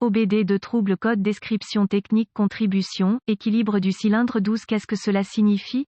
OBD de trouble code description technique contribution, équilibre du cylindre 12. Qu'est-ce que cela signifie?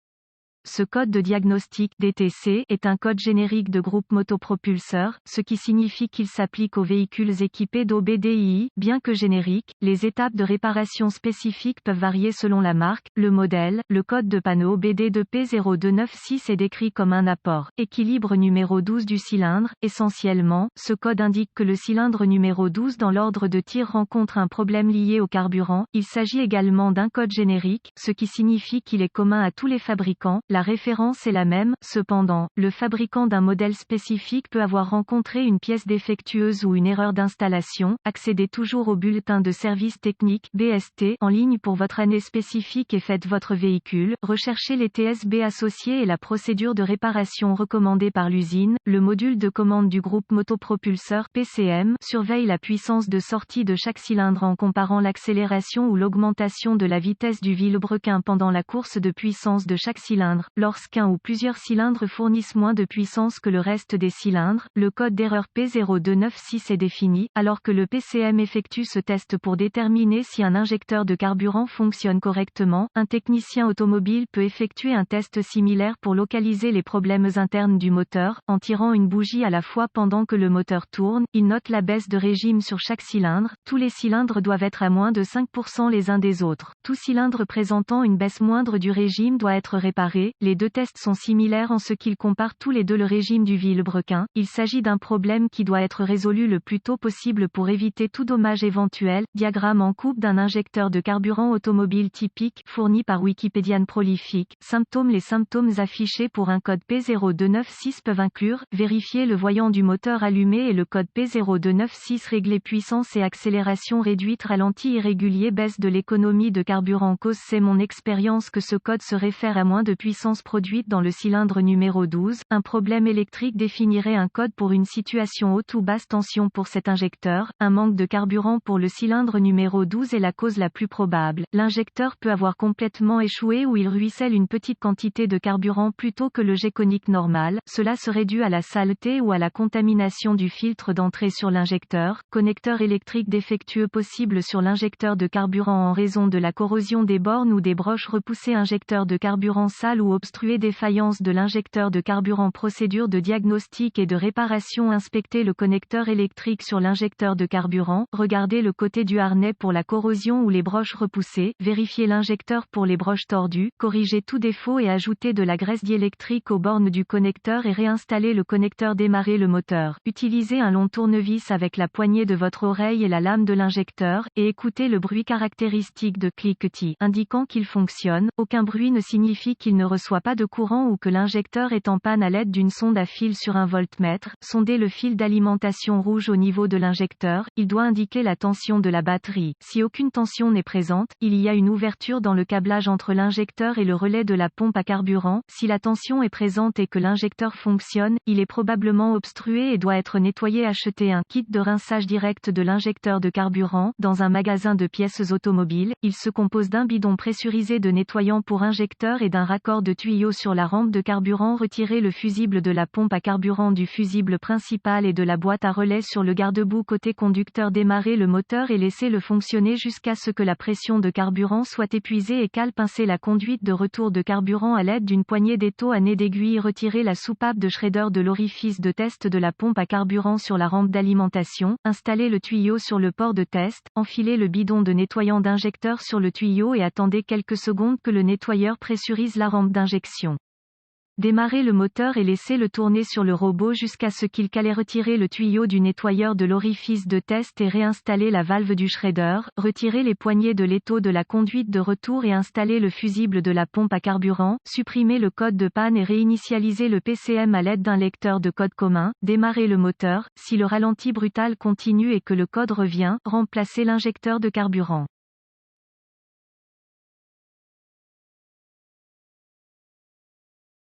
Ce code de diagnostic DTC est un code générique de groupe motopropulseur, ce qui signifie qu'il s'applique aux véhicules équipés d'OBDI. Bien que générique, les étapes de réparation spécifiques peuvent varier selon la marque, le modèle. Le code de panneau OBD de P0296 est décrit comme un apport équilibre numéro 12 du cylindre. Essentiellement, ce code indique que le cylindre numéro 12 dans l'ordre de tir rencontre un problème lié au carburant. Il s'agit également d'un code générique, ce qui signifie qu'il est commun à tous les fabricants. La référence est la même, cependant, le fabricant d'un modèle spécifique peut avoir rencontré une pièce défectueuse ou une erreur d'installation. Accédez toujours au bulletin de service technique (BST) en ligne pour votre année spécifique et faites votre véhicule. Recherchez les TSB associés et la procédure de réparation recommandée par l'usine. Le module de commande du groupe motopropulseur (PCM) surveille la puissance de sortie de chaque cylindre en comparant l'accélération ou l'augmentation de la vitesse du vilebrequin pendant la course de puissance de chaque cylindre. Lorsqu'un ou plusieurs cylindres fournissent moins de puissance que le reste des cylindres, le code d'erreur P0296 est défini, alors que le PCM effectue ce test pour déterminer si un injecteur de carburant fonctionne correctement. Un technicien automobile peut effectuer un test similaire pour localiser les problèmes internes du moteur, en tirant une bougie à la fois pendant que le moteur tourne. Il note la baisse de régime sur chaque cylindre. Tous les cylindres doivent être à moins de 5% les uns des autres. Tout cylindre présentant une baisse moindre du régime doit être réparé. Les deux tests sont similaires en ce qu'ils comparent tous les deux le régime du vilebrequin. Il s'agit d'un problème qui doit être résolu le plus tôt possible pour éviter tout dommage éventuel. Diagramme en coupe d'un injecteur de carburant automobile typique, fourni par Wikipédian Prolific. Symptômes. Les symptômes affichés pour un code P0296 peuvent inclure: vérifier le voyant du moteur allumé et le code P0296 régler puissance et accélération réduite, ralenti irrégulier, baisse de l'économie de carburant. Cause. C'est mon expérience que ce code se réfère à moins de puissance produite dans le cylindre numéro 12. Un problème électrique définirait un code pour une situation haute ou basse tension pour cet injecteur. Un manque de carburant pour le cylindre numéro 12 est la cause la plus probable. L'injecteur peut avoir complètement échoué ou il ruisselle une petite quantité de carburant plutôt que le jet conique normal. Cela serait dû à la saleté ou à la contamination du filtre d'entrée sur l'injecteur. Connecteur électrique défectueux possible sur l'injecteur de carburant en raison de la corrosion des bornes ou des broches repoussées. Injecteur de carburant sale ou obstrué, défaillance de l'injecteur de carburant. Procédure de diagnostic et de réparation. Inspectez le connecteur électrique sur l'injecteur de carburant. Regardez le côté du harnais pour la corrosion ou les broches repoussées. Vérifiez l'injecteur pour les broches tordues. Corrigez tout défaut et ajoutez de la graisse diélectrique aux bornes du connecteur et réinstallez le connecteur. Démarrez le moteur. Utilisez un long tournevis avec la poignée de votre oreille et la lame de l'injecteur, et écoutez le bruit caractéristique de cliquetis indiquant qu'il fonctionne. Aucun bruit ne signifie qu'il ne reçoit pas de courant ou que l'injecteur est en panne. À l'aide d'une sonde à fil sur un voltmètre, sondez le fil d'alimentation rouge au niveau de l'injecteur. Il doit indiquer la tension de la batterie. Si aucune tension n'est présente, il y a une ouverture dans le câblage entre l'injecteur et le relais de la pompe à carburant. Si la tension est présente et que l'injecteur fonctionne, il est probablement obstrué et doit être nettoyé. Achetez un kit de rinçage direct de l'injecteur de carburant dans un magasin de pièces automobiles. Il se compose d'un bidon pressurisé de nettoyant pour injecteur et d'un raccord de tuyau sur la rampe de carburant. Retirez le fusible de la pompe à carburant du fusible principal et de la boîte à relais sur le garde-boue côté conducteur. Démarrez le moteur et laissez-le fonctionner jusqu'à ce que la pression de carburant soit épuisée et cale. Pincez la conduite de retour de carburant à l'aide d'une poignée d'étau à nez d'aiguille. Retirez la soupape de Schrader de l'orifice de test de la pompe à carburant sur la rampe d'alimentation. Installez le tuyau sur le port de test. Enfilez le bidon de nettoyant d'injecteur sur le tuyau et attendez quelques secondes que le nettoyeur pressurise la rampe d'injection. Démarrez le moteur et laissez-le tourner sur le robot jusqu'à ce qu'il cale. Retirez le tuyau du nettoyeur de l'orifice de test et réinstallez la valve du Schrader. Retirez les poignées de l'étau de la conduite de retour et installez le fusible de la pompe à carburant. Supprimez le code de panne et réinitialisez le PCM à l'aide d'un lecteur de code commun. Démarrez le moteur. Si le ralenti brutal continue et que le code revient, remplacez l'injecteur de carburant.